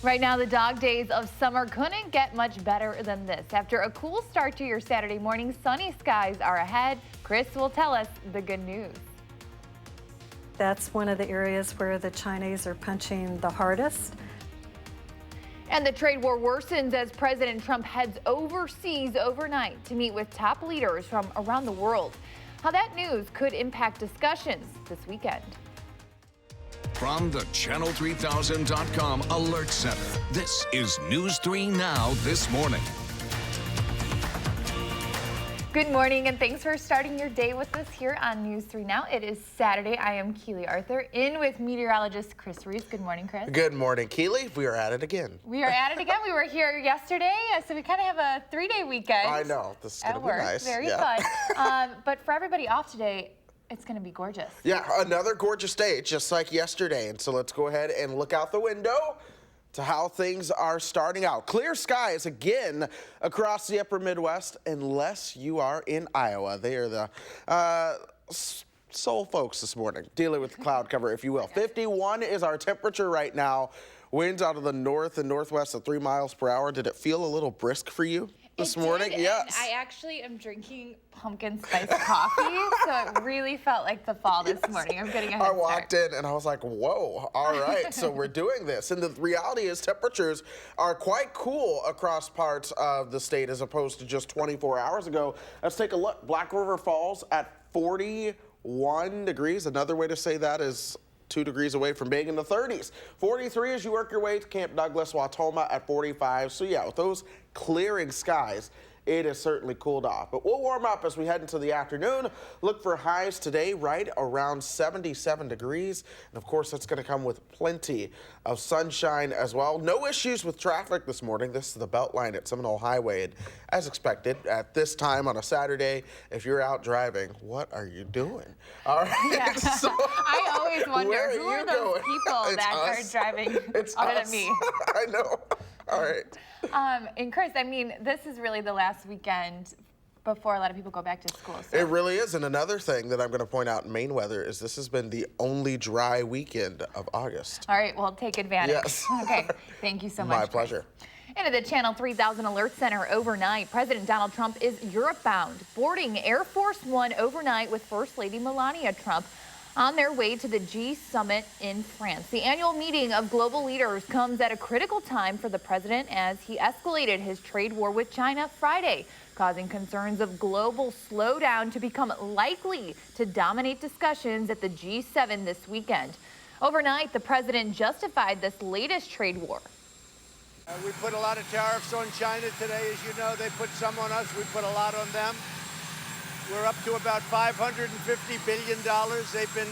Right now, the dog days of summer couldn't get much better than this. After a cool start to your Saturday morning, sunny skies are ahead. Chris will tell us the good news. That's one of the areas where the Chinese are punching the hardest. And the trade war worsens as President Trump heads overseas overnight to meet with top leaders from around the world. How that news could impact discussions this weekend. From the Channel3000.com Alert Center, this is News 3 Now this morning. Good morning, and thanks for starting your day with us here on News 3 Now. It is Saturday. I am Keely Arthur, in with meteorologist Chris Reese. Good morning, Chris. Good morning, Keely. We are at it again. We are at it again. We were here yesterday, so we kind of have a three-day weekend. I know. This is going to be nice. Very fun. But for everybody off today, it's going to be gorgeous. Yeah, another gorgeous day, just like yesterday. And so let's go ahead and look out the window to how things are starting out. Clear skies again across the upper Midwest, unless you are in Iowa. They are the sole folks this morning, dealing with cloud cover, if you will. 51 is our temperature right now. Winds out of the north and northwest at 3 miles per hour. Did it feel a little brisk for you this morning? Yes. I actually am drinking pumpkin spice coffee, so it really felt like the fall this morning. I'm getting a head start. I walked in and I was like, whoa, all right, so we're doing this. And the reality is temperatures are quite cool across parts of the state as opposed to just 24 hours ago. Let's take a look. Black River Falls at 41 degrees. Another way to say that is 2 degrees away from being in the 30s. 43 as you work your way to Camp Douglas, Watoma at 45. So yeah, with those clearing skies, it is certainly cooled off. But we'll warm up as we head into the afternoon. Look for highs today right around 77 degrees. And of course, that's going to come with plenty of sunshine as well. No issues with traffic this morning. This is the Beltline at Seminole Highway. And as expected, at this time on a Saturday, if you're out driving, what are you doing? All right. Yeah. So, I always wonder, who are those going? people that are driving other than me? I know. All right. And Chris, I mean, this is really the last weekend before a lot of people go back to school. So. It really is. And another thing that I'm going to point out in Maine weather is this has been the only dry weekend of August. All right, well, take advantage. Yes. Okay, thank you so much. My pleasure. Into the Channel 3000 Alert Center overnight, President Donald Trump is Europe-bound, boarding Air Force One overnight with First Lady Melania Trump on their way to the G summit in France. The annual meeting of global leaders comes at a critical time for the president as he escalated his trade war with China Friday, causing concerns of global slowdown to become likely to dominate discussions at the G7 this weekend. Overnight, the president justified this latest trade war. We put a lot of tariffs on China today. As you know, they put some on us. We put a lot on them. We're up to about $550 billion. They've been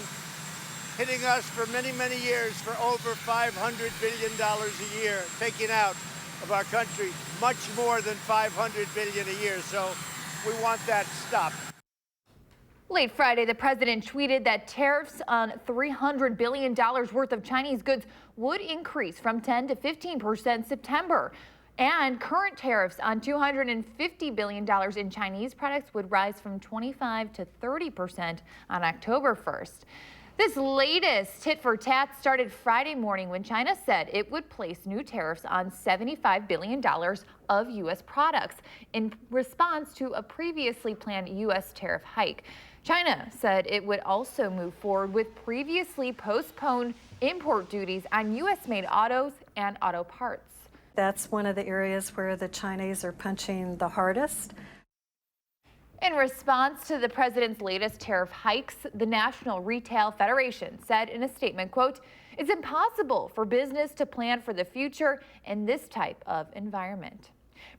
hitting us for many, many years for over $500 billion a year, taking out of our country much more than $500 billion a year. So we want that stopped. Late Friday, the president tweeted that tariffs on $300 billion worth of Chinese goods would increase from 10 to 15% September. And current tariffs on $250 billion in Chinese products would rise from 25 to 30% on October 1st. This latest tit for tat started Friday morning when China said it would place new tariffs on $75 billion of U.S. products in response to a previously planned U.S. tariff hike. China said it would also move forward with previously postponed import duties on U.S.-made autos and auto parts. That's one of the areas where the Chinese are punching the hardest. In response to the president's latest tariff hikes, the National Retail Federation said in a statement, quote, "It's impossible for business to plan for the future in this type of environment."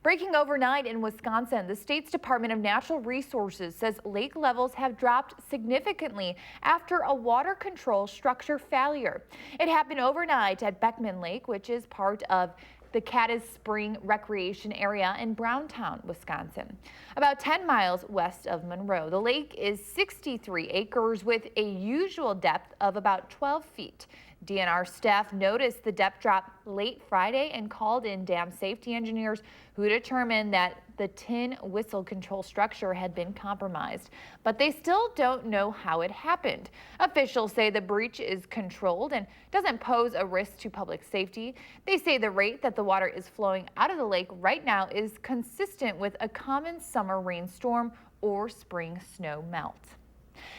Breaking overnight in Wisconsin, the state's Department of Natural Resources says lake levels have dropped significantly after a water control structure failure. It happened overnight at Beckman Lake, which is part of the Caddis Spring Recreation Area in Browntown, Wisconsin, about 10 miles west of Monroe. The lake is 63 acres with a usual depth of about 12 feet. DNR staff noticed the depth drop late Friday and called in dam safety engineers who determined that the tin whistle control structure had been compromised, but they still don't know how it happened. Officials say the breach is controlled and doesn't pose a risk to public safety. They say the rate that the water is flowing out of the lake right now is consistent with a common summer rainstorm or spring snow melt.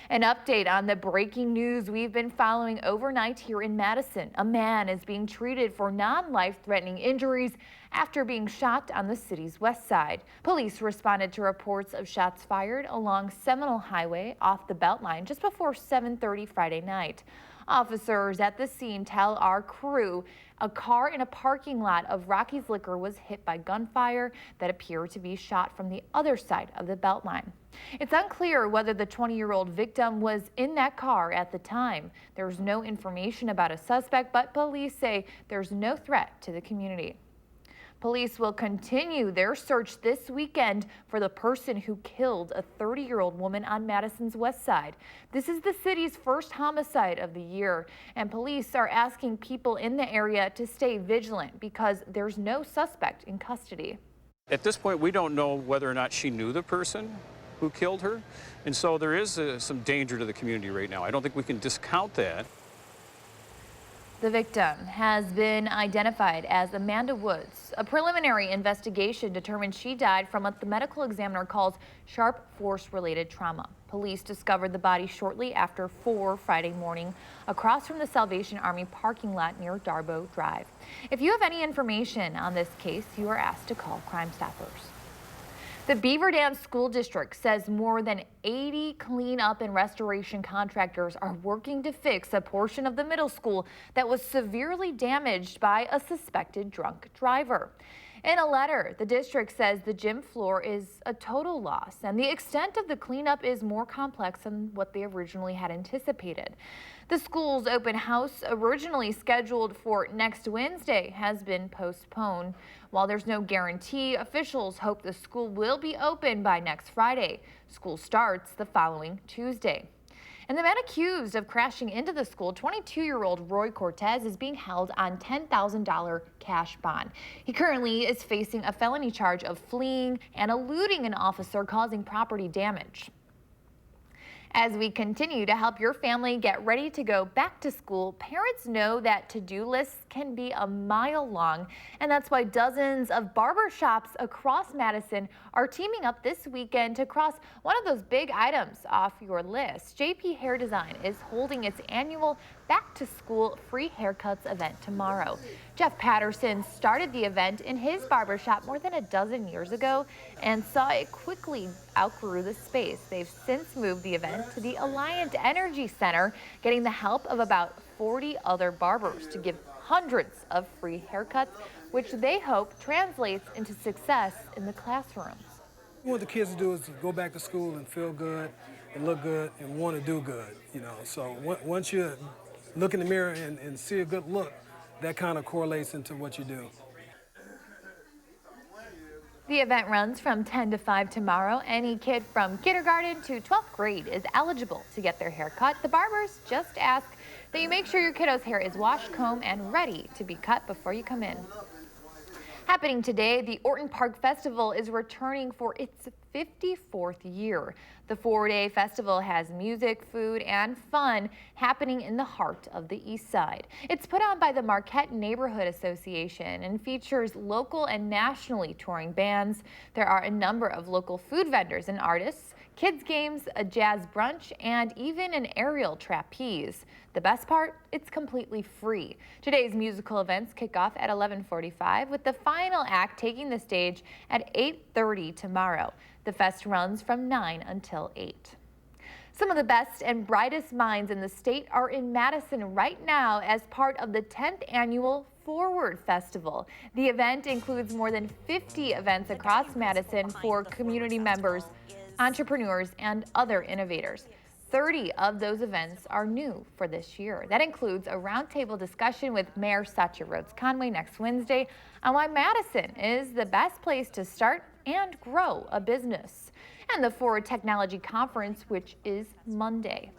An update on the breaking news we've been following overnight here in Madison. A man is being treated for non-life-threatening injuries after being shot on the city's west side. Police responded to reports of shots fired along Seminole Highway off the Beltline just before 7:30 Friday night. Officers at the scene tell our crew a car in a parking lot of Rocky's Liquor was hit by gunfire that appeared to be shot from the other side of the Beltline. It's unclear whether the 20-year-old victim was in that car at the time. There's no information about a suspect, but police say there's no threat to the community. Police will continue their search this weekend for the person who killed a 30-year-old woman on Madison's west side. This is the city's first homicide of the year, and police are asking people in the area to stay vigilant because there's no suspect in custody. At this point, we don't know whether or not she knew the person who killed her, and so there is some danger to the community right now. I don't think we can discount that. The victim has been identified as Amanda Woods. A preliminary investigation determined she died from what the medical examiner calls sharp force-related trauma. Police discovered the body shortly after 4 Friday morning across from the Salvation Army parking lot near Darbo Drive. If you have any information on this case, you are asked to call Crime Stoppers. The Beaver Dam School District says more than 80 cleanup and restoration contractors are working to fix a portion of the middle school that was severely damaged by a suspected drunk driver. In a letter, the district says the gym floor is a total loss and the extent of the cleanup is more complex than what they originally had anticipated. The school's open house, originally scheduled for next Wednesday, has been postponed. While there's no guarantee, officials hope the school will be open by next Friday. School starts the following Tuesday. And the man accused of crashing into the school, 22-year-old Roy Cortez, is being held on $10,000 cash bond. He currently is facing a felony charge of fleeing and eluding an officer causing property damage. As we continue to help your family get ready to go back to school, parents know that to-do lists can be a mile long, and that's why dozens of barber shops across Madison are teaming up this weekend to cross one of those big items off your list. JP Hair Design is holding its annual Back to School Free Haircuts event tomorrow. Jeff Patterson started the event in his barbershop more than a dozen years ago and saw it quickly outgrew the space. They've since moved the event to the Alliant Energy Center, getting the help of about 40 other barbers to give hundreds of free haircuts, which they hope translates into success in the classrooms. What the kids to do is to go back to school and feel good and look good and want to do good, So once you look in the mirror and see a good look, that kind of correlates into what you do. The event runs from 10 to 5 tomorrow. Any kid from kindergarten to 12th grade is eligible to get their hair cut. The barbers just ask that you make sure your kiddo's hair is washed, combed, and ready to be cut before you come in. Happening today, the Orton Park Festival is returning for its 54th year. The 4-day festival has music, food, and fun happening in the heart of the East Side. It's put on by the Marquette Neighborhood Association and features local and nationally touring bands. There are a number of local food vendors and artists, kids games, a jazz brunch, and even an aerial trapeze. The best part, it's completely free. Today's musical events kick off at 11:45 with the final act taking the stage at 8:30 tomorrow. The fest runs from 9 until 8. Some of the best and brightest minds in the state are in Madison right now as part of the 10th annual Forward Festival. The event includes more than 50 events across Madison for community members, entrepreneurs, and other innovators. 30 of those events are new for this year. That includes a roundtable discussion with Mayor Satya Rhodes Conway next Wednesday on why Madison is the best place to start and grow a business, and the Forward Technology Conference, which is Monday.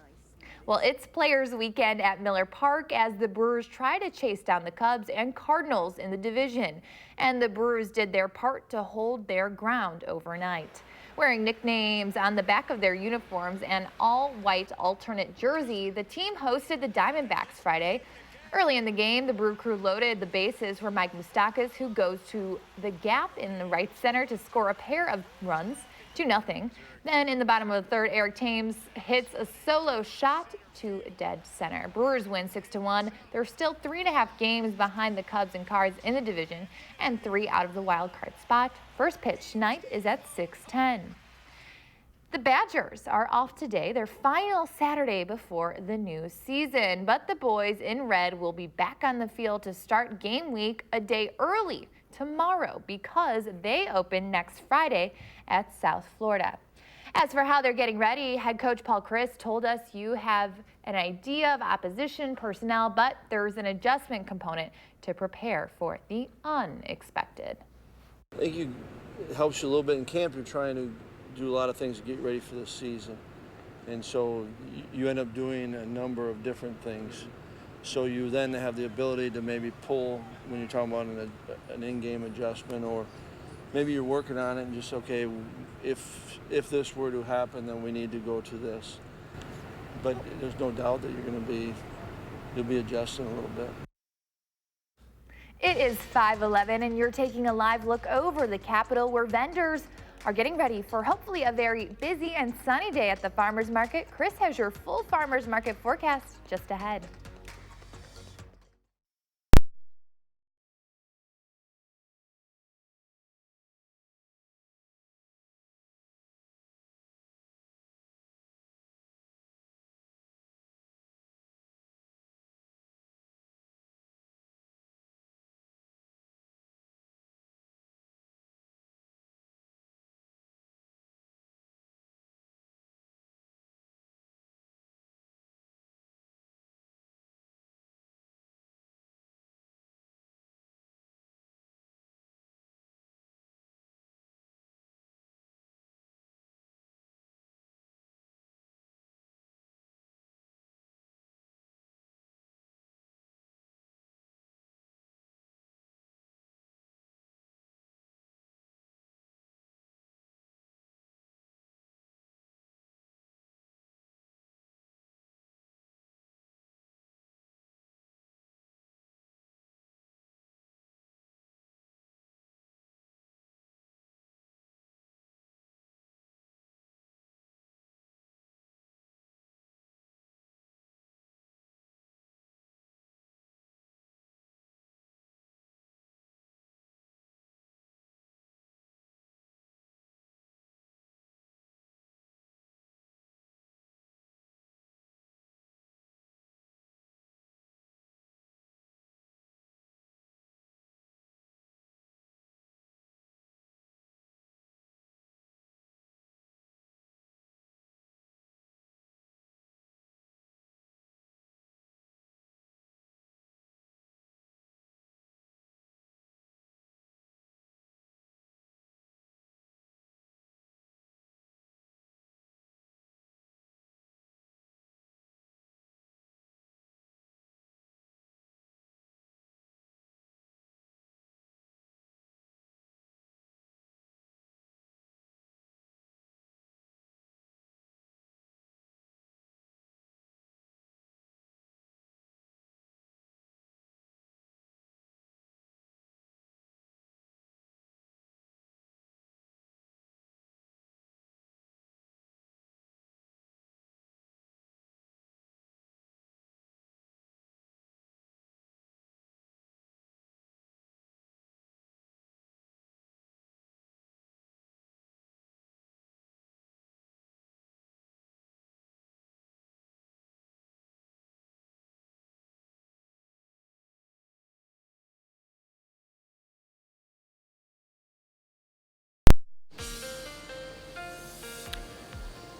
Well, it's Players Weekend at Miller Park as the Brewers try to chase down the Cubs and Cardinals in the division. And the Brewers did their part to hold their ground overnight. Wearing nicknames on the back of their uniforms and all-white alternate jersey, the team hosted the Diamondbacks Friday. Early in the game, the Brew Crew loaded the bases for Mike Moustakas, who goes to the gap in the right center to score a pair of runs, 2-0. Then in the bottom of the third, Eric Thames hits a solo shot to dead center. Brewers win 6-1. They're still 3.5 games behind the Cubs and Cards in the division and 3 out of the wild card spot. First pitch tonight is at 6:10. The Badgers are off today, their final Saturday before the new season. But the boys in red will be back on the field to start game week a day early tomorrow because they open next Friday at South Florida. As for how they're getting ready, head coach Paul Chryst told us you have an idea of opposition personnel, but there's an adjustment component to prepare for the unexpected. I think it helps you a little bit in camp. You're trying to do a lot of things to get ready for the season. And so you end up doing a number of different things. So you then have the ability to maybe pull when you're talking about an in-game adjustment, or maybe you're working on it and just, okay, if this were to happen, then we need to go to this. But there's no doubt that you'll be adjusting a little bit. It is 5:11 and you're taking a live look over the Capitol where vendors are getting ready for hopefully a very busy and sunny day at the farmers market. Chris has your full farmers market forecast just ahead.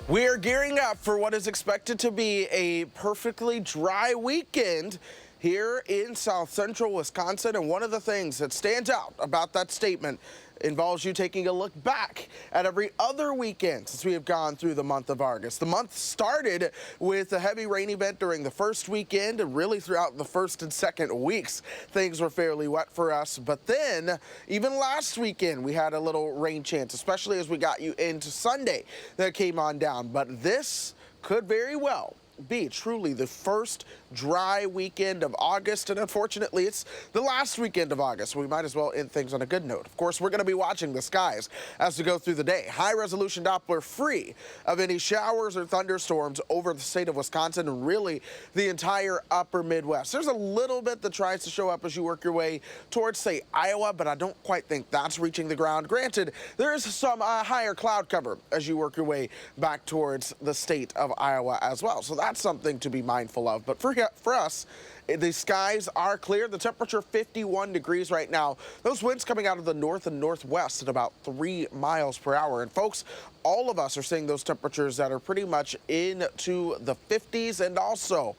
We are gearing up for what is expected to be a perfectly dry weekend here in South Central Wisconsin. And one of the things that stands out about that statement involves you taking a look back at every other weekend since we have gone through the month of August. The month started with a heavy rain event during the first weekend, and really throughout the first and second weeks, things were fairly wet for us. But then, even last weekend, we had a little rain chance, especially as we got you into Sunday that came on down. But this could very well be truly the first dry weekend of August, and unfortunately it's the last weekend of August. We might as well end things on a good note. Of course, we're going to be watching the skies as we go through the day. High resolution Doppler free of any showers or thunderstorms over the state of Wisconsin and really the entire upper Midwest. There's a little bit that tries to show up as you work your way towards, say, Iowa, but I don't quite think that's reaching the ground. Granted, there is some higher cloud cover as you work your way back towards the state of Iowa as well. So that's something to be mindful of. But for us, the skies are clear. The temperature 51 degrees right now. Those winds coming out of the north and northwest at about 3 miles per hour. And folks, all of us are seeing those temperatures that are pretty much into the 50s and also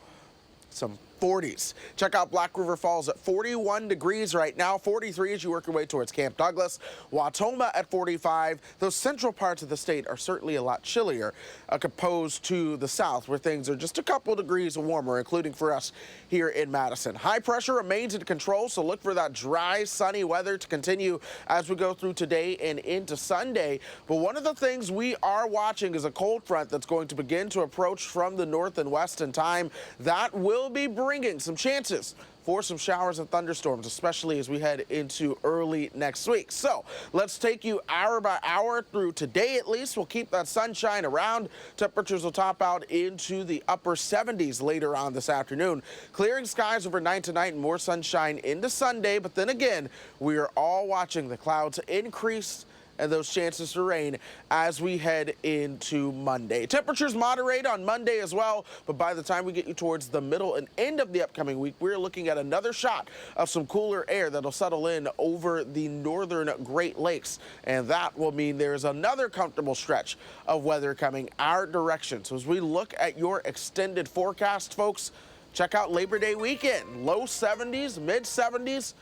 some 40s. Check out Black River Falls at 41 degrees right now, 43 as you work your way towards Camp Douglas, Watoma at 45. Those central parts of the state are certainly a lot chillier opposed to the south, where things are just a couple degrees warmer, including for us here in Madison. High pressure remains in control, so look for that dry, sunny weather to continue as we go through today and into Sunday. But one of the things we are watching is a cold front that's going to begin to approach from the north and west in time. That will be bringing some chances for some showers and thunderstorms, especially as we head into early next week. So let's take you hour by hour through today at least. We'll keep that sunshine around. Temperatures will top out into the upper 70s later on this afternoon. Clearing skies overnight tonight and more sunshine into Sunday. But then again, we are all watching the clouds increase and those chances to rain as we head into Monday. Temperatures moderate on Monday as well, but by the time we get you towards the middle and end of the upcoming week, we're looking at another shot of some cooler air that'll settle in over the northern Great Lakes, and that will mean there's another comfortable stretch of weather coming our direction. So as we look at your extended forecast, folks, check out Labor Day weekend. Low 70s, mid 70s,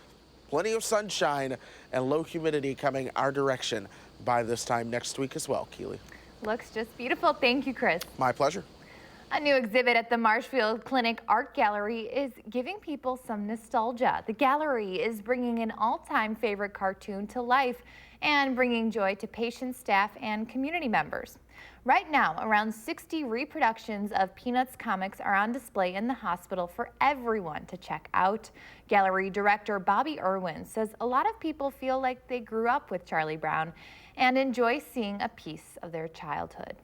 plenty of sunshine and low humidity coming our direction by this time next week as well. Keely. Looks just beautiful. Thank you, Chris. My pleasure. A new exhibit at the Marshfield Clinic Art Gallery is giving people some nostalgia. The gallery is bringing an all-time favorite cartoon to life and bringing joy to patients, staff, and community members. Right now, around 60 reproductions of Peanuts comics are on display in the hospital for everyone to check out. Gallery director Bobby Irwin says a lot of people feel like they grew up with Charlie Brown and enjoy seeing a piece of their childhood.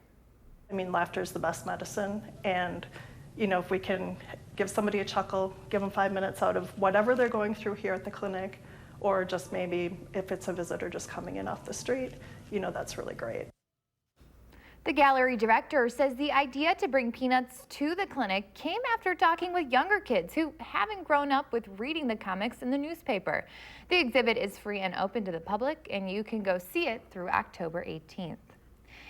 I mean, laughter is the best medicine, and you know, if we can give somebody a chuckle, give them 5 minutes out of whatever they're going through here at the clinic, or just maybe if it's a visitor just coming in off the street, you know, that's really great. The gallery director says the idea to bring Peanuts to the clinic came after talking with younger kids who haven't grown up with reading the comics in the newspaper. The exhibit is free and open to the public, and you can go see it through October 18th.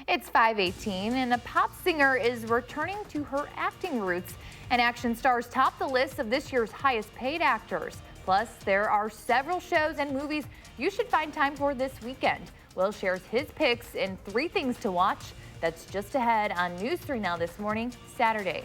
It's 5:18, and a pop singer is returning to her acting roots, and action stars top the list of this year's highest paid actors. Plus, there are several shows and movies you should find time for this weekend. Will shares his picks in 3 things to watch. That's just ahead on News 3 Now this morning, Saturday.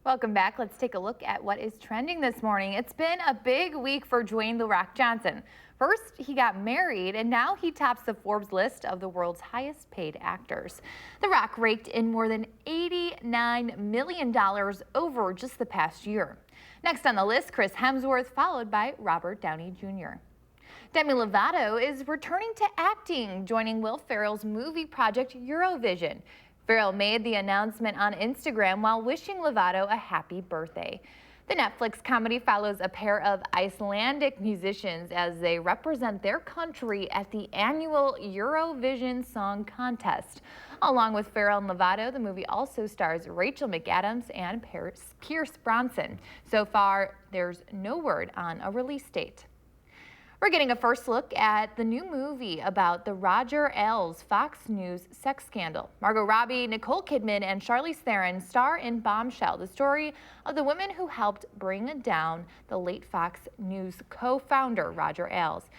Welcome back. Let's take a look at what is trending this morning. It's been a big week for Dwayne "The Rock" Johnson. First, he got married, and now he tops the Forbes list of the world's highest paid actors. The Rock raked in more than $89 million over just the past year. Next on the list, Chris Hemsworth, followed by Robert Downey Jr. Demi Lovato is returning to acting, joining Will Ferrell's movie project Eurovision. Ferrell made the announcement on Instagram while wishing Lovato a happy birthday. The Netflix comedy follows a pair of Icelandic musicians as they represent their country at the annual Eurovision Song Contest. Along with Ferrell and Lovato, the movie also stars Rachel McAdams and Pierce Brosnan. So far, there's no word on a release date. We're getting a first look at the new movie about the Roger Ailes Fox News sex scandal. Margot Robbie, Nicole Kidman, and Charlize Theron star in Bombshell, the story of the women who helped bring down the late Fox News co-founder, Roger Ailes.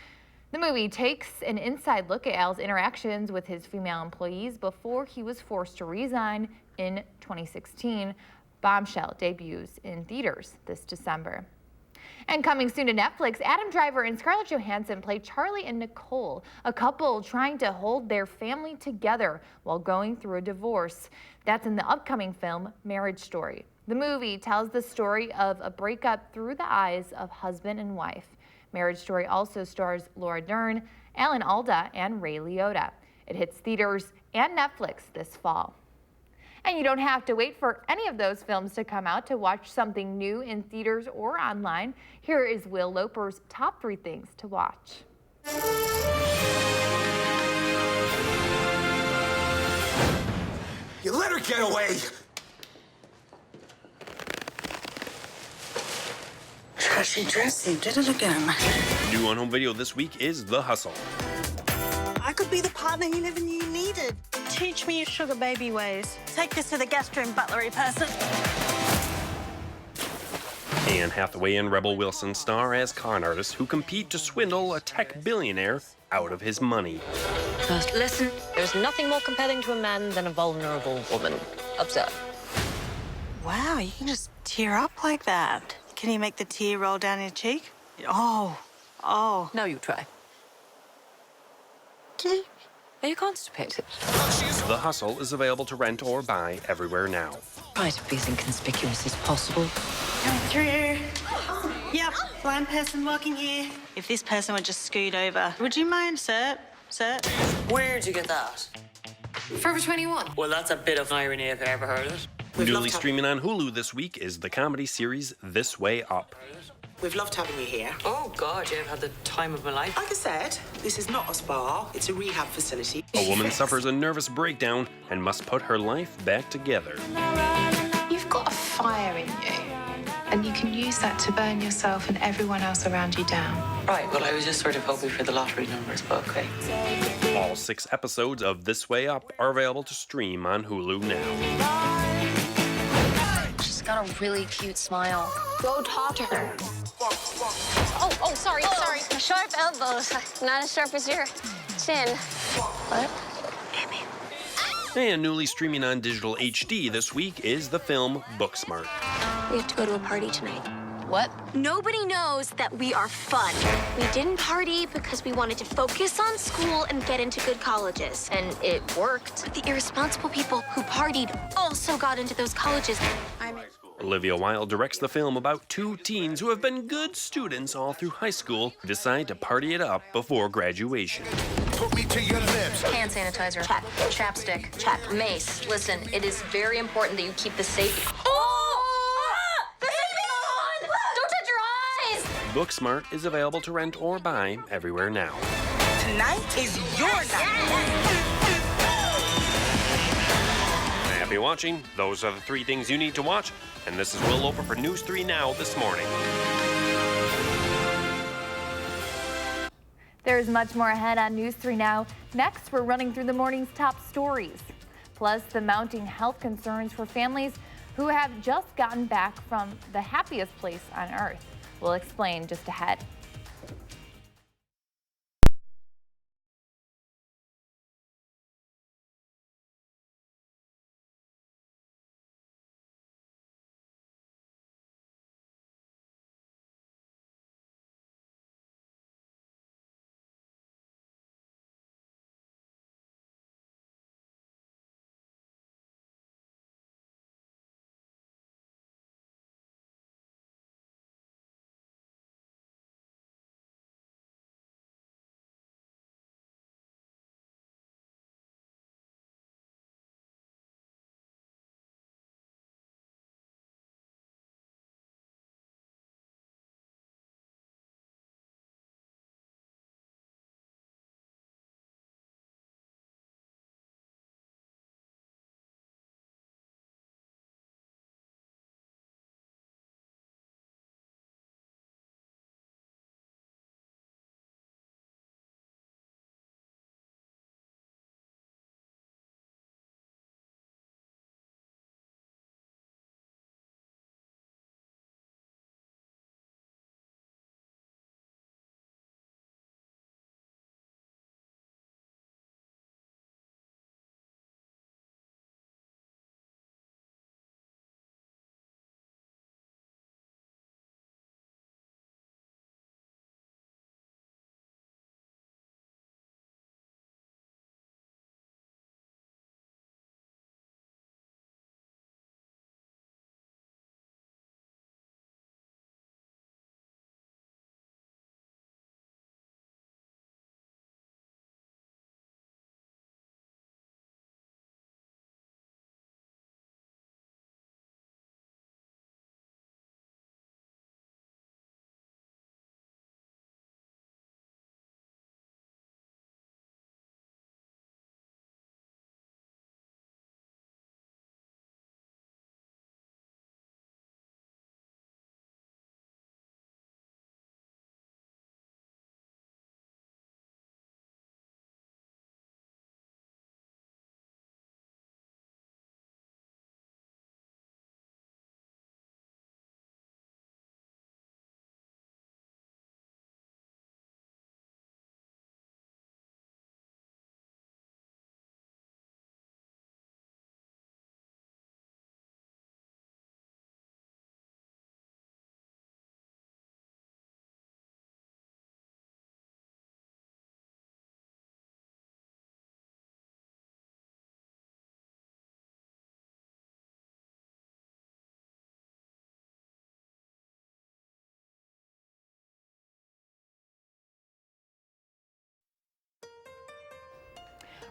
The movie takes an inside look at Ailes' interactions with his female employees before he was forced to resign in 2016. Bombshell debuts in theaters this December. And coming soon to Netflix, Adam Driver and Scarlett Johansson play Charlie and Nicole, a couple trying to hold their family together while going through a divorce. That's in the upcoming film Marriage Story. The movie tells the story of a breakup through the eyes of husband and wife. Marriage Story also stars Laura Dern, Alan Alda, and Ray Liotta. It hits theaters and Netflix this fall. And you don't have to wait for any of those films to come out to watch something new in theaters or online. Here is Will Loper's top 3 things to watch. You let her get away! Trashy dressing, did it again. New on home video this week is The Hustle. I could be the partner you never knew you needed. Teach me your sugar baby ways. Take this to the guest room, butlery person. Anne Hathaway and Rebel Wilson star as con artists who compete to swindle a tech billionaire out of his money. Listen, there's nothing more compelling to a man than a vulnerable woman. Observe. Wow, you can just tear up like that. Can you make the tear roll down your cheek? Oh. No, you try. Are you constipated? The Hustle is available to rent or buy everywhere now. Try to be as inconspicuous as possible. Come through. Yep, blind person walking here. If this person would just scoot over. Would you mind, sir? Where'd you get that? Forever 21. Well, that's a bit of irony if I ever heard it. Newly streaming on Hulu this week is the comedy series This Way Up. We've loved having you here. Oh, God, yeah, I've had the time of my life. Like I said, this is not a spa, it's a rehab facility. A woman suffers a nervous breakdown and must put her life back together. You've got a fire in you, and you can use that to burn yourself and everyone else around you down. Right, well, I was just sort of hoping for the lottery numbers, but okay. All 6 episodes of This Way Up are available to stream on Hulu now. She's got a really cute smile. Go talk to her. Sorry. Sharp elbows, not as sharp as your chin. What? And newly streaming on digital HD this week is the film Booksmart. We have to go to a party tonight. What? Nobody knows that we are fun. We didn't party because we wanted to focus on school and get into good colleges. And it worked. But the irresponsible people who partied also got into those colleges. Olivia Wilde directs the film about 2 teens who have been good students all through high school who decide to party it up before graduation. Put me to your lips. Hand sanitizer. Check. Chapstick. Check. Mace. Listen, it is very important that you keep the safe. Don't touch your eyes! Booksmart is available to rent or buy everywhere now. Tonight is your night. Happy watching. Those are the 3 things you need to watch. And this is Will Loper for News 3 Now this morning. There's much more ahead on News 3 Now. Next, we're running through the morning's top stories. Plus, the mounting health concerns for families who have just gotten back from the happiest place on earth. We'll explain just ahead.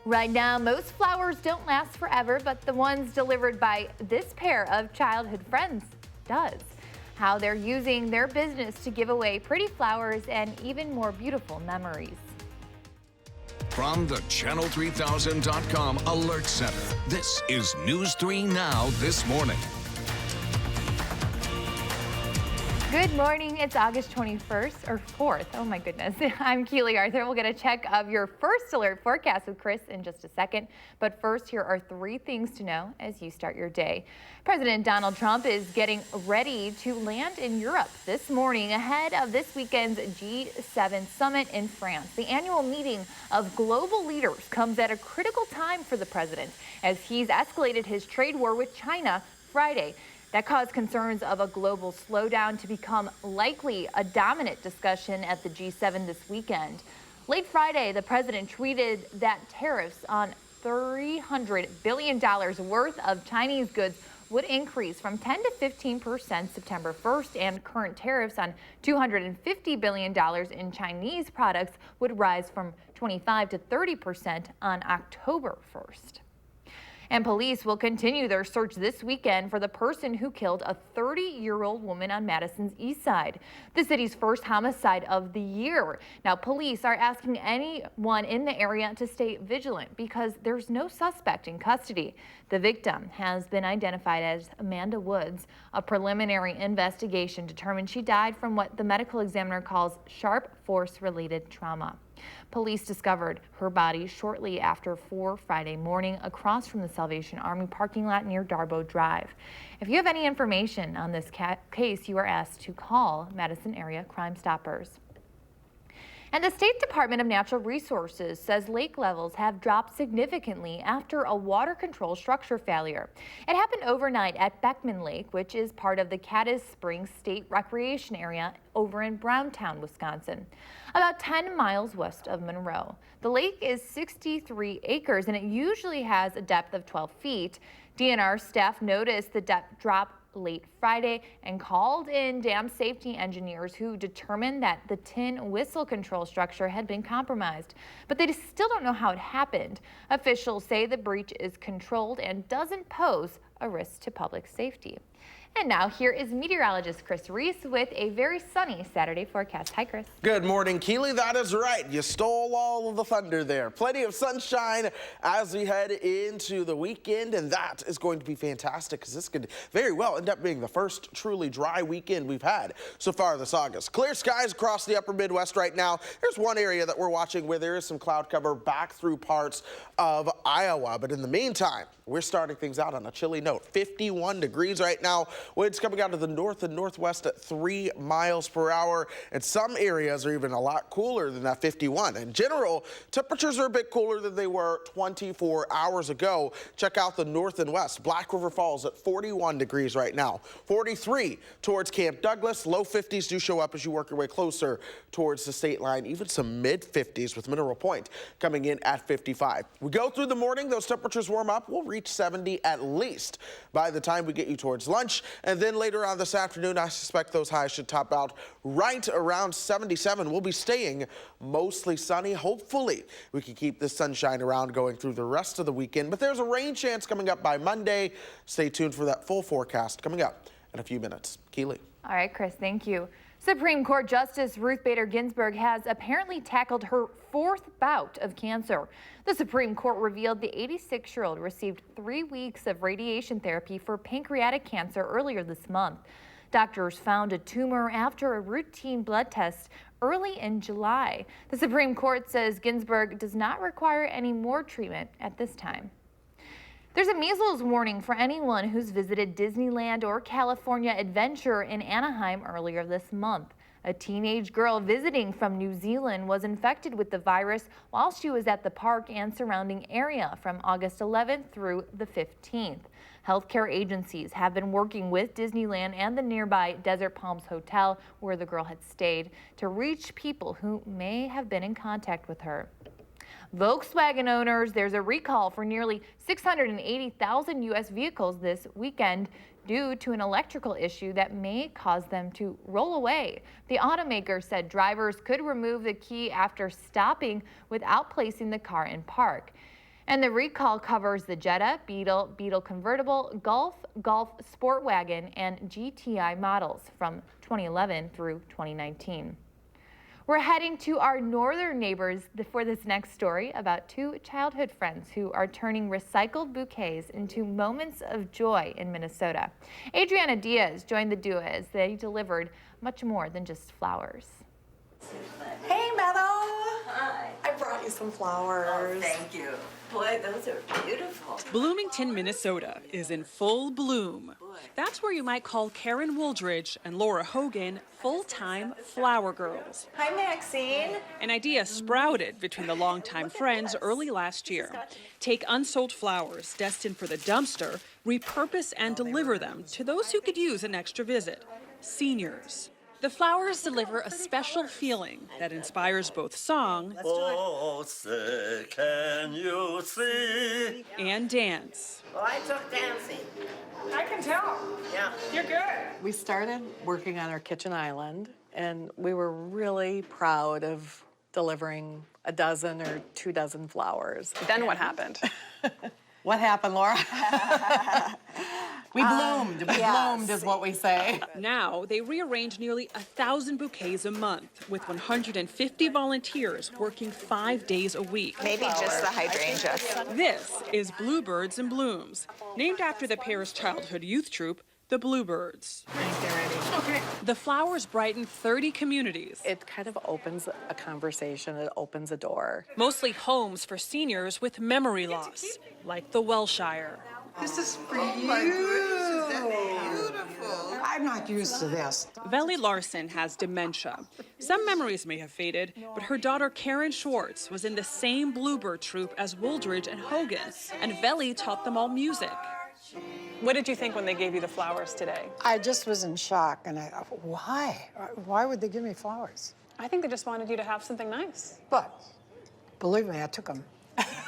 Right now, most flowers don't last forever, but the ones delivered by this pair of childhood friends does. How they're using their business to give away pretty flowers and even more beautiful memories. From the Channel3000.com Alert Center, this is News 3 Now this morning. Good morning. It's August 21st or 4th. Oh my goodness. I'm Keely Arthur. We'll get a check of your first alert forecast with Chris in just a second. But first, here are 3 things to know as you start your day. President Donald Trump is getting ready to land in Europe this morning ahead of this weekend's G7 summit in France. The annual meeting of global leaders comes at a critical time for the president as he's escalated his trade war with China Friday. That caused concerns of a global slowdown to become likely a dominant discussion at the G7 this weekend. Late Friday, the president tweeted that tariffs on $300 billion worth of Chinese goods would increase from 10 to 15% September 1st, and current tariffs on $250 billion in Chinese products would rise from 25 to 30% on October 1st. And police will continue their search this weekend for the person who killed a 30-year-old woman on Madison's east side, the city's first homicide of the year. Now, police are asking anyone in the area to stay vigilant because there's no suspect in custody. The victim has been identified as Amanda Woods. A preliminary investigation determined she died from what the medical examiner calls sharp force-related trauma. Police discovered her body shortly after 4 Friday morning across from the Salvation Army parking lot near Darbo Drive. If you have any information on this case, you are asked to call Madison Area Crime Stoppers. And the State Department of Natural Resources says lake levels have dropped significantly after a water control structure failure. It happened overnight at Beckman Lake, which is part of the Caddis Springs State Recreation Area over in Browntown, Wisconsin, about 10 miles west of Monroe. The lake is 63 acres and it usually has a depth of 12 feet. DNR staff noticed the depth drop late Friday and called in dam safety engineers who determined that the tin whistle control structure had been compromised, but they still don't know how it happened. Officials say the breach is controlled and doesn't pose a risk to public safety. And now here is meteorologist Chris Reese with a very sunny Saturday forecast. Hi, Chris. Good morning, Keely. That is right. You stole all of the thunder there. Plenty of sunshine as we head into the weekend, and that is going to be fantastic because this could very well end up being the first truly dry weekend we've had so far this August. Clear skies across the upper Midwest right now. There's one area that we're watching where there is some cloud cover back through parts of Iowa, but in the meantime, we're starting things out on a chilly note. 51 degrees right now. Winds coming out of the north and northwest at 3 miles per hour. And some areas are even a lot cooler than that 51. In general, temperatures are a bit cooler than they were 24 hours ago. Check out the north and west. Black River Falls at 41 degrees right now. 43 towards Camp Douglas. Low 50s do show up as you work your way closer towards the state line. Even some mid 50s with Mineral Point coming in at 55. We go through the morning. Those temperatures warm up. We'll reach 70 at least by the time we get you towards lunch. And then later on this afternoon, I suspect those highs should top out right around 77. We'll be staying mostly sunny. Hopefully, we can keep this sunshine around going through the rest of the weekend. But there's a rain chance coming up by Monday. Stay tuned for that full forecast coming up in a few minutes. Keely. All right, Chris, thank you. Supreme Court Justice Ruth Bader Ginsburg has apparently tackled her 4th bout of cancer. The Supreme Court revealed the 86-year-old received 3 weeks of radiation therapy for pancreatic cancer earlier this month. Doctors found a tumor after a routine blood test early in July. The Supreme Court says Ginsburg does not require any more treatment at this time. There's a measles warning for anyone who's visited Disneyland or California Adventure in Anaheim earlier this month. A teenage girl visiting from New Zealand was infected with the virus while she was at the park and surrounding area from August 11th through the 15th. Healthcare agencies have been working with Disneyland and the nearby Desert Palms Hotel, where the girl had stayed, to reach people who may have been in contact with her. Volkswagen owners, there's a recall for nearly 680,000 U.S. vehicles this weekend due to an electrical issue that may cause them to roll away. The automaker said drivers could remove the key after stopping without placing the car in park. And the recall covers the Jetta, Beetle, Beetle Convertible, Golf, Golf Sport Wagon, and GTI models from 2011 through 2019. We're heading to our northern neighbors for this next story about two childhood friends who are turning recycled bouquets into moments of joy in Minnesota. Adriana Diaz joined the duo as they delivered much more than just flowers. Hey, Meadow. Hi. I brought you some flowers. Oh, thank you. Boy, those are beautiful. Bloomington, Minnesota is in full bloom. That's where you might call Karen Wooldridge and Laura Hogan full-time flower girls. Hi, Maxine. An idea sprouted between the longtime friends early last year. Take unsold flowers destined for the dumpster, repurpose and deliver them to those who could use an extra visit, seniors. The flowers deliver a special feeling that inspires both song oh, say, can you see? And dance. Well, I took dancing. I can tell. Yeah. You're good. We started working on our kitchen island, and we were really proud of delivering a dozen or 2 dozen flowers. Then what happened? What happened, Laura? We bloomed. We bloomed is what we say. Now, they rearrange nearly 1,000 bouquets a month with 150 volunteers working 5 days a week. Maybe just the hydrangeas. This is Bluebirds and Blooms, named after the pair's childhood youth troupe, the Bluebirds. Okay. The flowers brighten 30 communities. It kind of opens a conversation. It opens a door. Mostly homes for seniors with memory loss, like the Welshire. This is for you. My goodness, isn't that beautiful? I'm not used to this. Veli Larson has dementia. Some memories may have faded, but her daughter Karen Schwartz was in the same Bluebird troupe as Wooldridge and Hogan, and Veli taught them all music. What did you think when they gave you the flowers today? I just was in shock, and I thought, why? Why would they give me flowers? I think they just wanted you to have something nice. But, believe me, I took them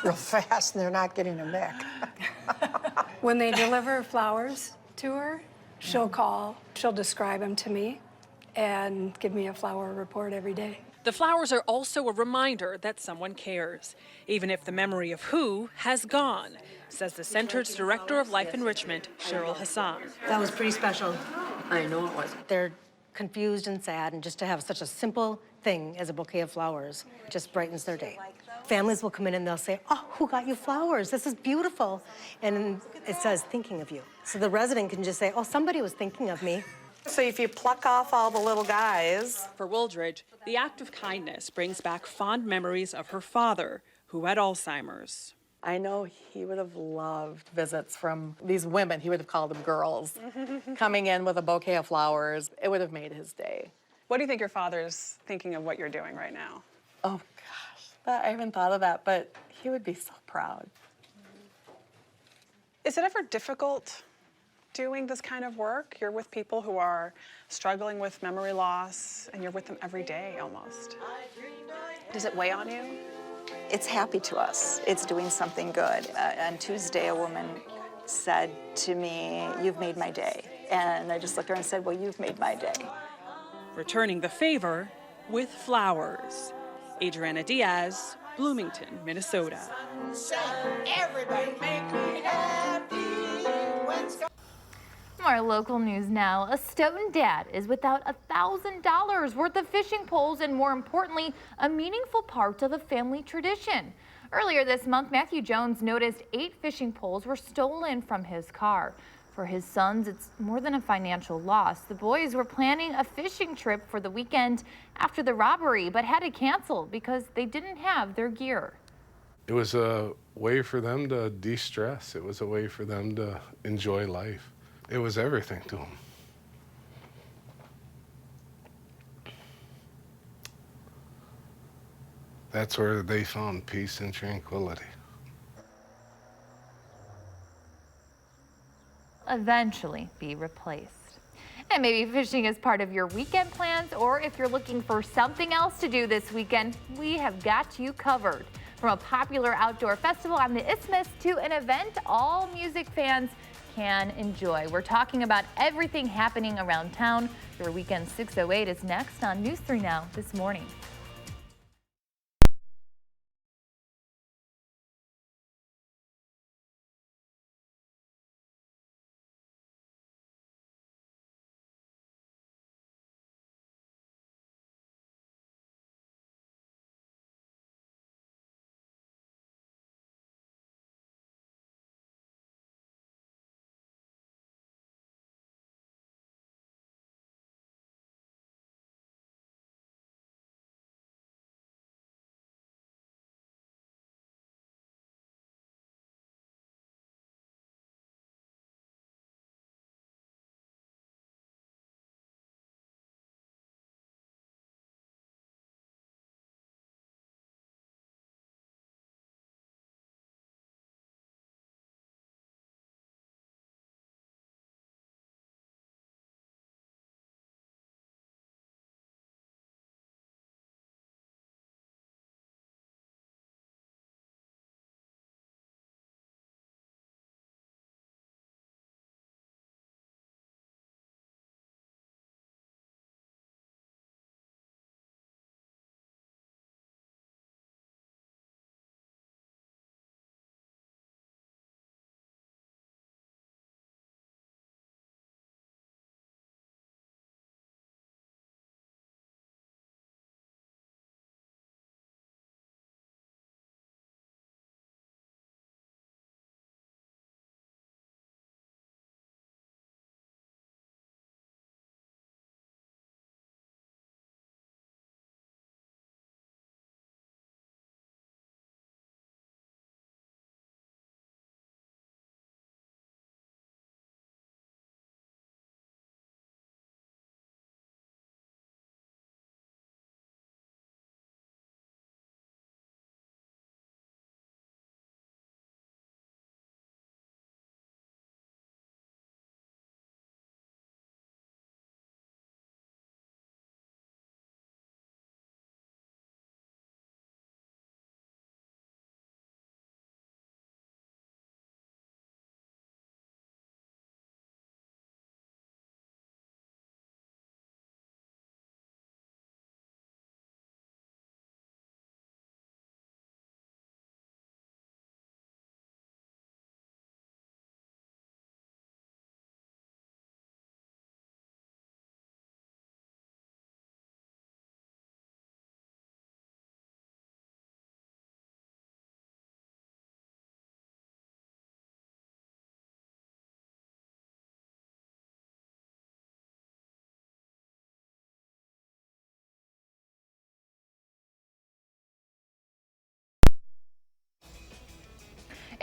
real fast, and they're not getting them back. When they deliver flowers to her, she'll call, she'll describe them to me, and give me a flower report every day. The flowers are also a reminder that someone cares, even if the memory of who has gone, says the Center's Director of Life Enrichment, Cheryl Hassan. That was pretty special. I know it was. They're confused and sad, and just to have such a simple thing as a bouquet of flowers just brightens their day. Families will come in and they'll say, oh, who got you flowers? This is beautiful. And it says, thinking of you. So the resident can just say, oh, somebody was thinking of me. So if you pluck off all the little guys. For Wooldridge, the act of kindness brings back fond memories of her father, who had Alzheimer's. I know he would have loved visits from these women, he would have called them girls, coming in with a bouquet of flowers. It would have made his day. What do you think your father's thinking of what you're doing right now? Oh, gosh, I haven't thought of that, but he would be so proud. Is it ever difficult doing this kind of work? You're with people who are struggling with memory loss, and you're with them every day almost. Does it weigh on you? It's happy to us. It's doing something good. On Tuesday, a woman said to me, "You've made my day." And I just looked at her and said, "Well, you've made my day." Returning the favor with flowers. Adriana Diaz, Bloomington, Minnesota. Everybody make me happy. More local news now. A Stoughton dad is without $1,000 worth of fishing poles and, more importantly, a meaningful part of a family tradition. Earlier this month, Matthew Jones noticed 8 fishing poles were stolen from his car. For his sons, it's more than a financial loss. The boys were planning a fishing trip for the weekend after the robbery, but had to cancel because they didn't have their gear. It was a way for them to de-stress. It was a way for them to enjoy life. It was everything to them. That's where they found peace and tranquility. Eventually be replaced. And maybe fishing is part of your weekend plans, or if you're looking for something else to do this weekend, we have got you covered. From a popular outdoor festival on the Isthmus to an event all music fans can enjoy. We're talking about everything happening around town. Your Weekend 608 is next on News 3 Now this morning.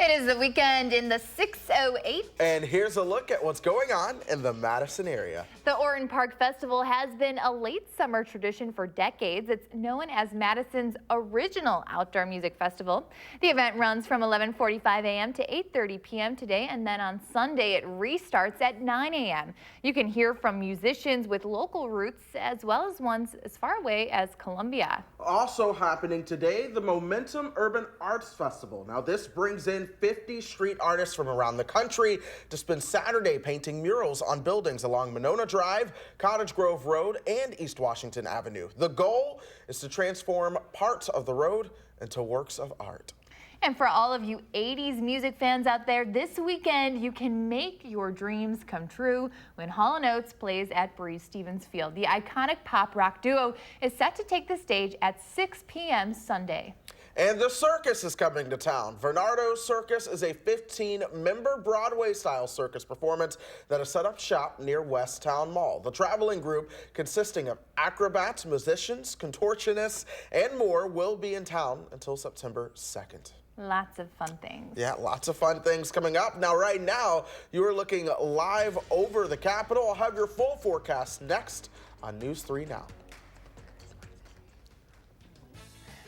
It is the weekend in the 608. And here's a look at what's going on in the Madison area. The Orton Park Festival has been a late summer tradition for decades. It's known as Madison's original outdoor music festival. The event runs from 11:45 a.m. to 8:30 p.m. today, and then on Sunday it restarts at 9 a.m. You can hear from musicians with local roots as well as ones as far away as Columbia. Also happening today, the Momentum Urban Arts Festival. Now this brings in 50 street artists from around the country to spend Saturday painting murals on buildings along Monona Drive, Cottage Grove Road, and East Washington Avenue. The goal is to transform parts of the road into works of art. And for all of you 80s music fans out there, this weekend you can make your dreams come true when Hall & Oates plays at Breeze Stevens Field. The iconic pop rock duo is set to take the stage at 6 p.m. Sunday. And the circus is coming to town. Bernardo's Circus is a 15-member Broadway-style circus performance that has set up shop near West Town Mall. The traveling group, consisting of acrobats, musicians, contortionists, and more, will be in town until September 2nd. Lots of fun things. Yeah, lots of fun things coming up. Now, right now, you are looking live over the Capitol. I'll have your full forecast next on News 3 Now.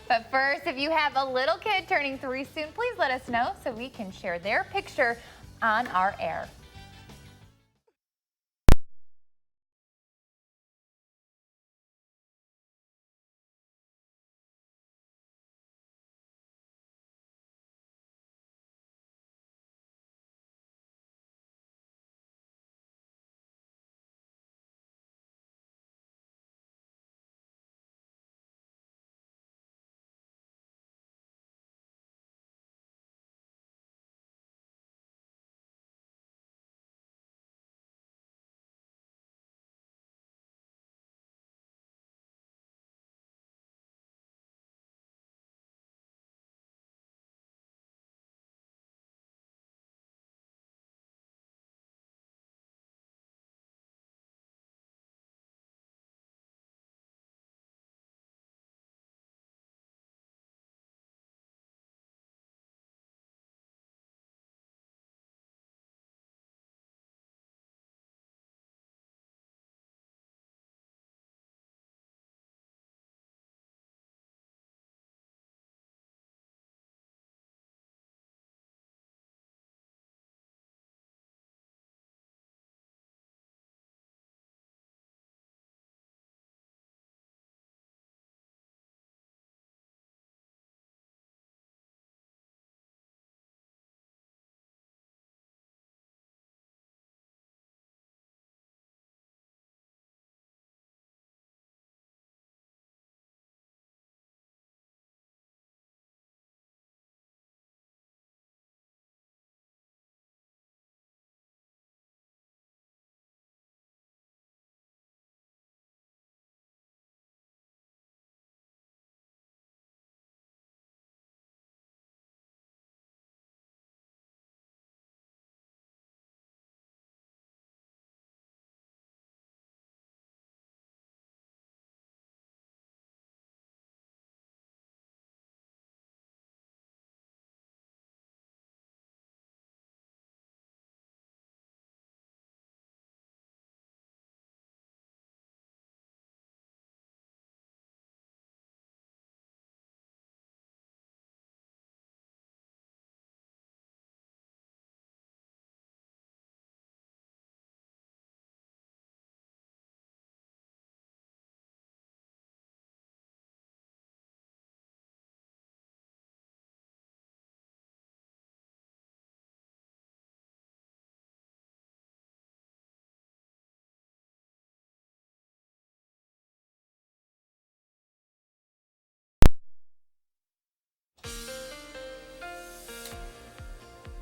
But first, if you have a little kid turning 3 soon, please let us know so we can share their picture on our air.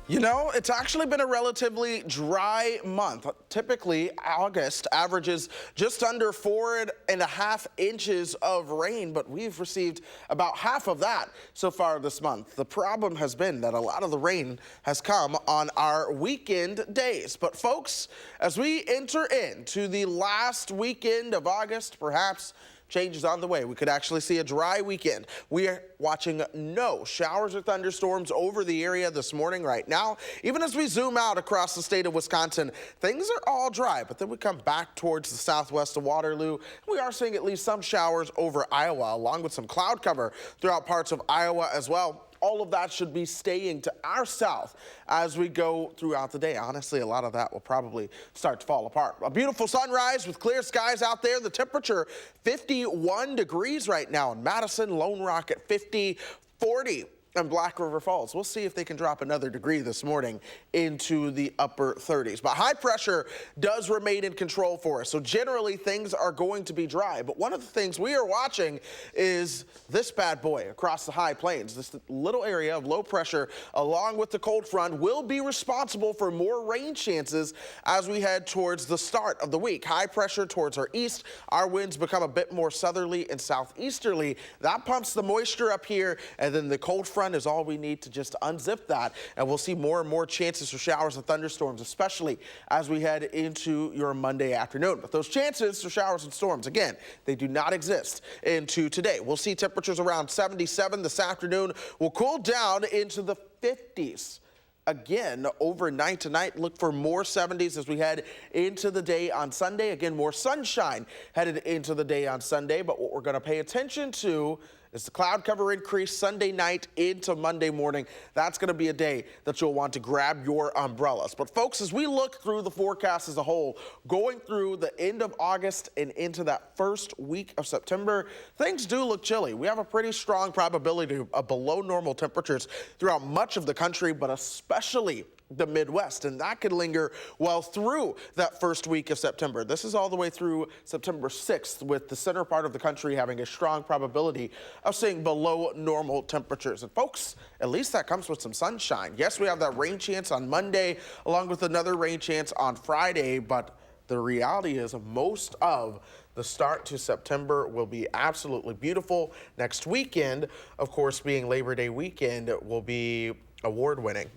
You know, it's actually been a relatively dry month. Typically, August averages just under 4.5 inches of rain, but we've received about half of that so far this month. The problem has been that a lot of the rain has come on our weekend days. But folks, as we enter into the last weekend of August, perhaps change is on the way. We could actually see a dry weekend. We are watching no showers or thunderstorms over the area this morning right now. Even as we zoom out across the state of Wisconsin, things are all dry, but then we come back towards the southwest of Waterloo. We are seeing at least some showers over Iowa, along with some cloud cover throughout parts of Iowa as well. All of that should be staying to our south as we go throughout the day. Honestly, a lot of that will probably start to fall apart. A beautiful sunrise with clear skies out there. The temperature 51 degrees right now in Madison, Lone Rock at 50, 40. And Black River Falls. We'll see if they can drop another degree this morning into the upper 30s. But high pressure does remain in control for us. So generally things are going to be dry. But one of the things we are watching is this bad boy across the high plains. This little area of low pressure along with the cold front will be responsible for more rain chances as we head towards the start of the week. High pressure towards our east. Our winds become a bit more southerly and southeasterly. That pumps the moisture up here, and then the cold front is all we need to just unzip that, and we'll see more and more chances for showers and thunderstorms, especially as we head into your Monday afternoon. But those chances for showers and storms, again, they do not exist into today. We'll see temperatures around 77 this afternoon. We'll cool down into the 50s. Again, overnight tonight, look for more 70s as we head into the day on Sunday. Again, more sunshine headed into the day on Sunday, but what we're going to pay attention to is the cloud cover increase Sunday night into Monday morning. That's going to be a day that you'll want to grab your umbrellas. But folks, as we look through the forecast as a whole, going through the end of August and into that first week of September, things do look chilly. We have a pretty strong probability of below normal temperatures throughout much of the country, but especially the Midwest, and that could linger well through that first week of September. This is all the way through September 6th, with the center part of the country having a strong probability of seeing below normal temperatures. And folks, at least that comes with some sunshine. Yes, we have that rain chance on Monday, along with another rain chance on Friday, but the reality is most of the start to September will be absolutely beautiful. Next weekend, of course, being Labor Day weekend, will be award-winning.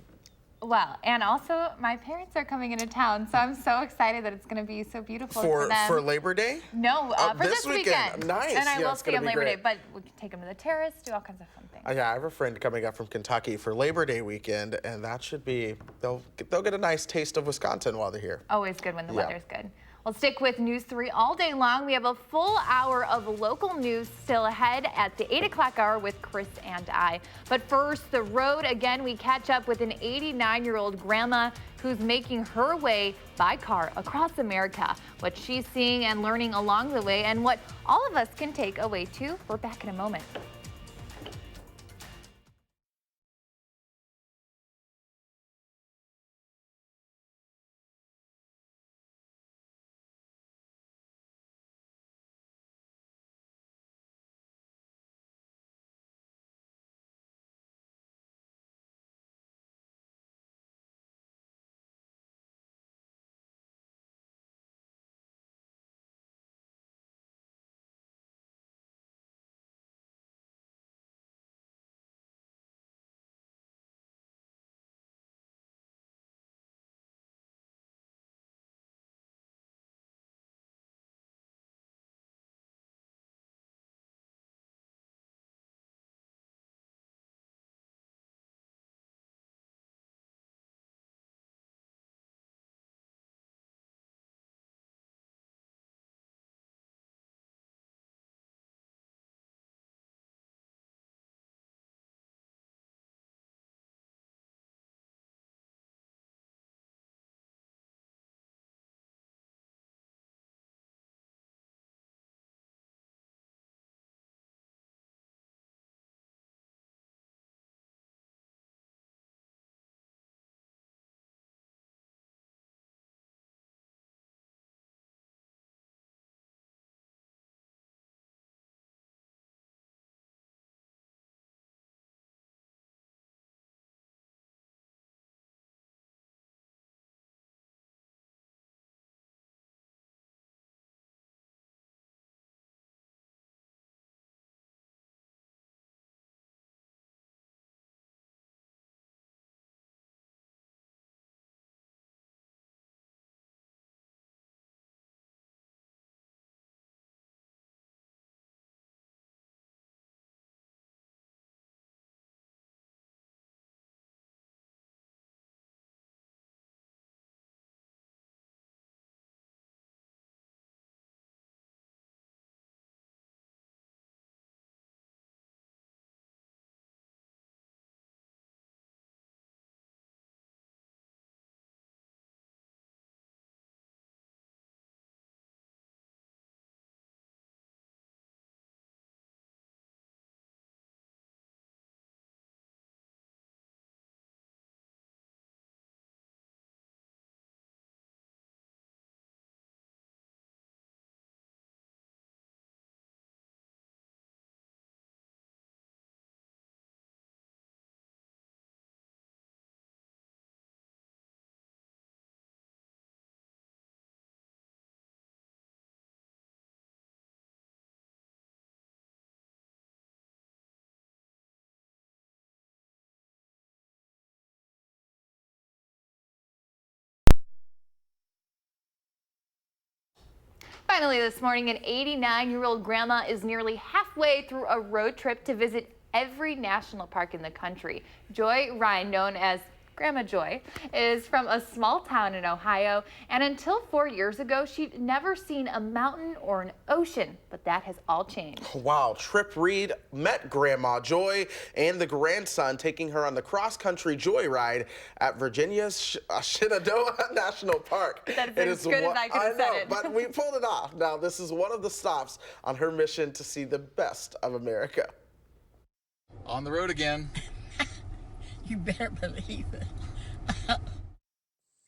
Well, and also my parents are coming into town, so I'm so excited that it's going to be so beautiful for them. For Labor Day? No, for this weekend. Nice. And I yeah, will see on Labor Day, but we can take them to the terrace, do all kinds of fun things. Yeah, I have a friend coming up from Kentucky for Labor Day weekend, and that should be, they'll get a nice taste of Wisconsin while they're here. Always good when the weather's good. Well, stick with News 3 all day long. We have a full hour of local news still ahead at the 8 o'clock hour with Chris and I. But first, the road. Again, we catch up with an 89-year-old grandma who's making her way by car across America. What she's seeing and learning along the way, and what all of us can take away too. We're back in a moment. Finally this morning, an 89-year-old grandma is nearly halfway through a road trip to visit every national park in the country. Joy Ryan, known as Grandma Joy, is from a small town in Ohio, and until 4 years ago, she'd never seen a mountain or an ocean, but that has all changed. Wow, Trip Reed met Grandma Joy and the grandson, taking her on the cross-country joyride at Virginia's Shenandoah National Park. That's as good as I could have said it. But we pulled it off. Now, this is one of the stops on her mission to see the best of America. On the road again. You better believe it.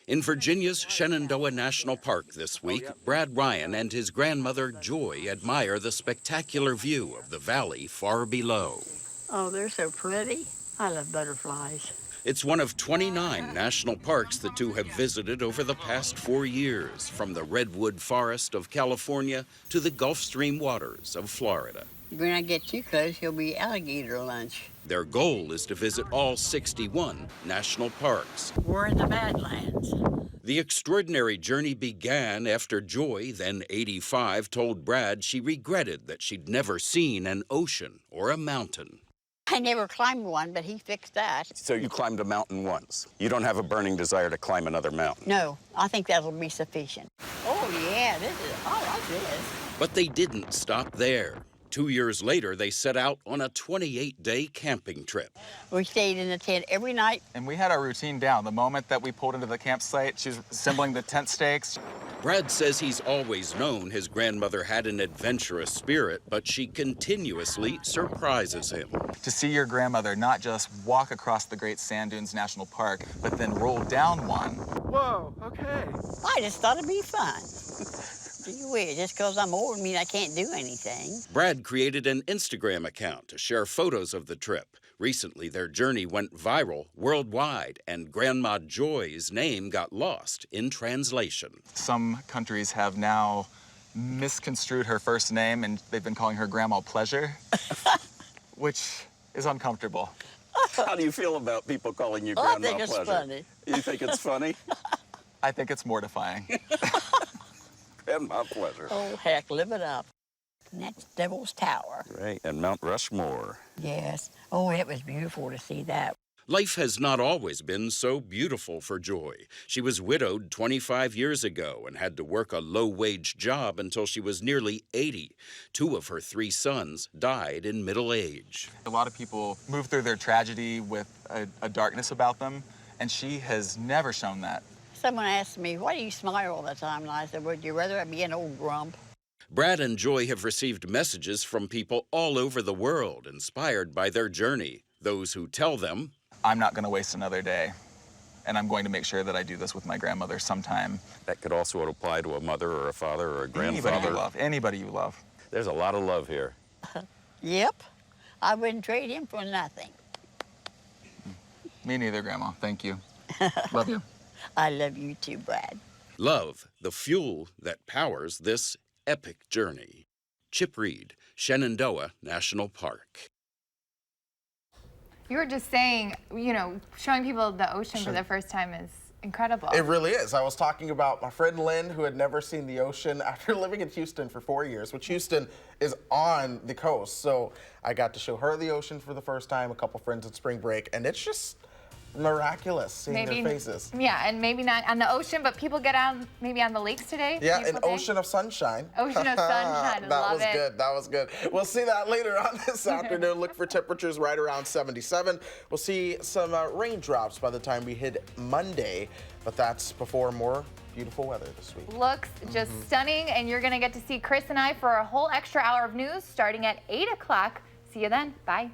In Virginia's Shenandoah National Park this week, Brad Ryan and his grandmother Joy admire the spectacular view of the valley far below. Oh, they're so pretty. I love butterflies. It's one of 29 national parks the two have visited over the past 4 years, from the redwood forest of California to the Gulf Stream waters of Florida. When I get too close, he'll be alligator lunch. Their goal is to visit all 61 national parks. We're in the Badlands. The extraordinary journey began after Joy, then 85, told Brad she regretted that she'd never seen an ocean or a mountain. I never climbed one, but he fixed that. So you climbed a mountain once. You don't have a burning desire to climb another mountain? No, I think that'll be sufficient. Oh, yeah, I like this. But they didn't stop there. 2 years later, they set out on a 28-day camping trip. We stayed in the tent every night. And we had our routine down. The moment that we pulled into the campsite, she was assembling the tent stakes. Brad says he's always known his grandmother had an adventurous spirit, but she continuously surprises him. To see your grandmother not just walk across the Great Sand Dunes National Park, but then roll down one. Whoa, okay. I just thought it'd be fun. Just because I'm old means I can't do anything. Brad created an Instagram account to share photos of the trip. Recently, their journey went viral worldwide, and Grandma Joy's name got lost in translation. Some countries have now misconstrued her first name, and they've been calling her Grandma Pleasure, which is uncomfortable. How do you feel about people calling you Grandma Pleasure? I think it's funny. You think it's funny? I think it's mortifying. Grandma Pleasure. Oh, heck, live it up. And that's Devil's Tower. Right, and Mount Rushmore. Yes. Oh, it was beautiful to see that. Life has not always been so beautiful for Joy. She was widowed 25 years ago and had to work a low-wage job until she was nearly 80. 2 of her 3 sons died in middle age. A lot of people move through their tragedy with a darkness about them, and she has never shown that. Someone asked me, why do you smile all the time? And I said, would you rather I be an old grump? Brad and Joy have received messages from people all over the world inspired by their journey. Those who tell them, I'm not going to waste another day, and I'm going to make sure that I do this with my grandmother sometime. That could also apply to a mother or a father or a grandfather. Anybody you love. Anybody you love. There's a lot of love here. Yep. I wouldn't trade him for nothing. Me neither, Grandma. Thank you. Love you. I love you too, Brad. Love, the fuel that powers this epic journey. Chip Reed, Shenandoah National Park. You were just saying, you know, showing people the ocean for the first time is incredible. It really is. I was talking about my friend Lynn, who had never seen the ocean after living in Houston for 4 years, which Houston is on the coast. So I got to show her the ocean for the first time, a couple friends at spring break, and it's just miraculous seeing their faces. Yeah, and maybe not on the ocean, but people get out maybe on the lakes today. Yeah, an ocean of sunshine. Ocean of sunshine, love it. Good, that was good. We'll see that later on this afternoon. Look for temperatures right around 77. We'll see some raindrops by the time we hit Monday, but that's before more beautiful weather this week. Looks just stunning, and you're gonna get to see Chris and I for a whole extra hour of news starting at 8 o'clock. See you then, bye.